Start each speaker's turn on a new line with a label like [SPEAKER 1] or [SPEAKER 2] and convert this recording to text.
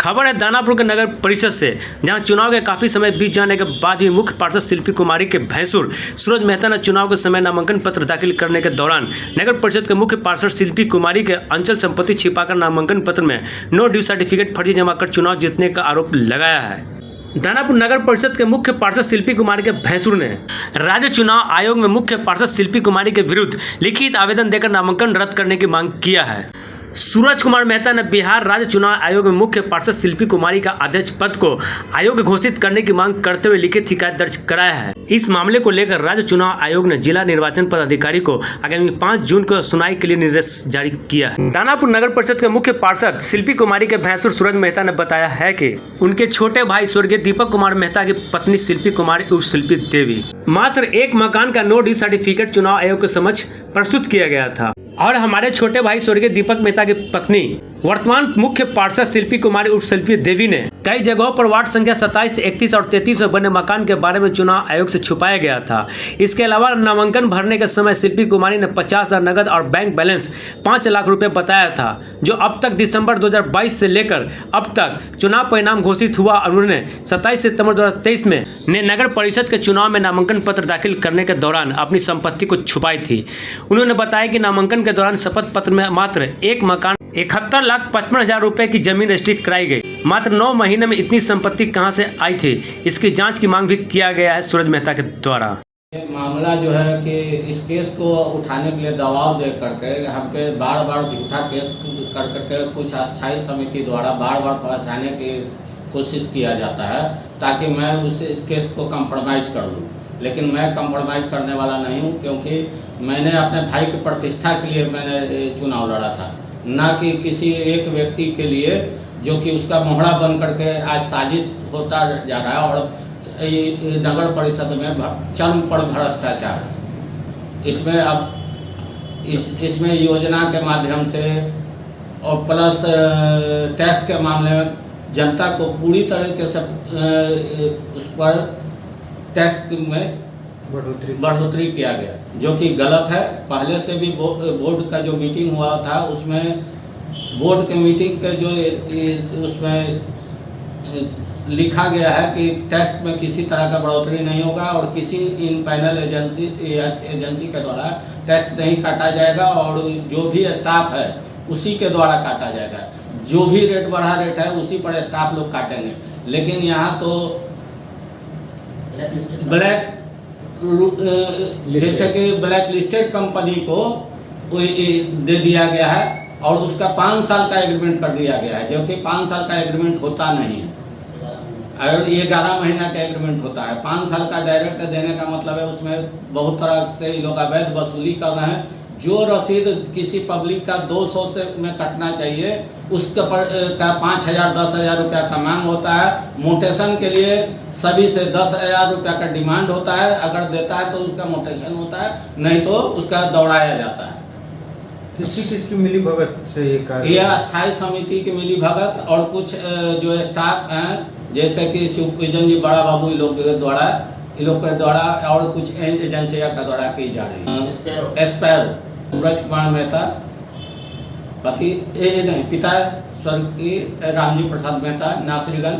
[SPEAKER 1] खबर है दानापुर के नगर परिषद से, जहां चुनाव के काफी समय बीत जाने के बाद भी मुख्य पार्षद शिल्पी कुमारी के भैंसुर सूरज मेहता ने चुनाव के समय नामांकन पत्र दाखिल करने के दौरान नगर परिषद के मुख्य पार्षद शिल्पी कुमारी के अंचल संपत्ति छिपाकर नामांकन पत्र में नो ड्यू सर्टिफिकेट फर्जी जमा कर चुनाव जीतने का आरोप लगाया है। दानापुर नगर परिषद के मुख्य पार्षद शिल्पी कुमारी के भैंसुर ने राज्य चुनाव आयोग में मुख्य पार्षद शिल्पी कुमारी के विरुद्ध लिखित आवेदन देकर नामांकन रद्द करने की मांग किया है। सूरज कुमार मेहता ने बिहार राज्य चुनाव आयोग में मुख्य पार्षद शिल्पी कुमारी का अध्यक्ष पद को अयोग्य घोषित करने की मांग करते हुए लिखित शिकायत दर्ज कराया है। इस मामले को लेकर राज्य चुनाव आयोग ने जिला निर्वाचन पदाधिकारी को आगामी 5 जून को सुनवाई के लिए निर्देश जारी किया है। दानापुर नगर परिषद के मुख्य पार्षद शिल्पी कुमारी के भैंसुर सूरज मेहता ने बताया है कि उनके छोटे भाई स्वर्गीय दीपक कुमार मेहता की पत्नी शिल्पी कुमारी उर्फ शिल्पी देवी मात्र एक मकान का नो ड्यू सर्टिफिकेट चुनाव आयोग के समक्ष प्रस्तुत किया गया था और हमारे छोटे भाई स्वर्गीय दीपक मेहता की पत्नी वर्तमान मुख्य पार्षद शिल्पी कुमारी उर्फ शिल्पी देवी ने कई जगहों पर वार्ड संख्या 27, 31 और 33 में बने मकान के बारे में चुनाव आयोग से छुपाया गया था। इसके अलावा नामांकन भरने के समय शिल्पी कुमारी ने 50,000 नगद और बैंक बैलेंस 5 लाख रुपए बताया था, जो अब तक दिसंबर 2022 से लेकर अब तक चुनाव परिणाम घोषित हुआ। उन्होंने 27 सितंबर 2023 में नगर परिषद के चुनाव में नामांकन पत्र दाखिल करने के दौरान अपनी संपत्ति को छुपाई थी। उन्होंने बताया कि नामांकन के दौरान शपथ पत्र में मात्र एक मकान 71,55,000 रुपए की जमीन रजिस्ट्री कराई गई। मात्र 9 महीने में इतनी संपत्ति कहां से आई थी, इसकी जांच की मांग भी किया गया है सूरज मेहता के द्वारा।
[SPEAKER 2] मामला जो है कि इस केस को उठाने के लिए दबाव दे करके हम पे बार बार झूठा केस कर करके कुछ अस्थायी समिति द्वारा बार बार फंसाने की कोशिश किया जाता है ताकि मैं इस केस को कंप्रोमाइज़ कर दूँ। लेकिन मैं कंप्रोमाइज़ करने वाला नहीं हूँ, क्योंकि मैंने अपने भाई की प्रतिष्ठा के लिए मैंने चुनाव लड़ा था, ना कि किसी एक व्यक्ति के लिए जो कि उसका मोहरा बन करके आज साजिश होता जा रहा है। और नगर परिषद में चरम पर भ्रष्टाचार है। इसमें अब इसमें योजना के माध्यम से और प्लस टैक्स के मामले में जनता को पूरी तरीके से उस पर टैक्स में बढ़ोतरी किया गया, जो कि गलत है। पहले से भी बोर्ड का जो मीटिंग हुआ था उसमें बोर्ड के मीटिंग के जो उसमें लिखा गया है कि टैक्स में किसी तरह का बढ़ोतरी नहीं होगा और किसी इन पैनल एजेंसी के द्वारा टैक्स नहीं काटा जाएगा और जो भी स्टाफ है उसी के द्वारा काटा जाएगा। जो भी रेट बढ़ा रेट है उसी पर स्टाफ लोग काटेंगे। लेकिन यहाँ तो ब्लैक जैसे कि ब्लैक लिस्टेड कंपनी को दे दिया गया है और उसका 5 साल का एग्रीमेंट कर दिया गया है, जो कि 5 साल का एग्रीमेंट होता नहीं है और ये 11 महीना का एग्रीमेंट होता है। 5 साल का डायरेक्ट देने का मतलब है उसमें बहुत तरह से ये लोग अवैध वसूली कर रहे हैं। जो रसीद किसी पब्लिक का 200 से में कटना चाहिए उसका 5,000 10,000 रुपया का मांग होता है। मोटेशन के लिए सभी से 10,000 रुपया का डिमांड होता है। अगर देता है तो उसका मोटेशन होता है, नहीं तो उसका दौड़ाया जाता है।
[SPEAKER 3] किसकी मिली भगत से ये
[SPEAKER 2] अस्थायी समिति की मिली भगत और कुछ जो स्टाफ हैं जैसे कि शिवपूजन जी बड़ा बाबू इन लोग के द्वारा और कुछ एजेंसियों का द्वारा की जा रही है। स्पैरो सूरज कुमार मेहता पिता स्वर्गीय रामजी प्रसाद मेहता, नासरीगंज,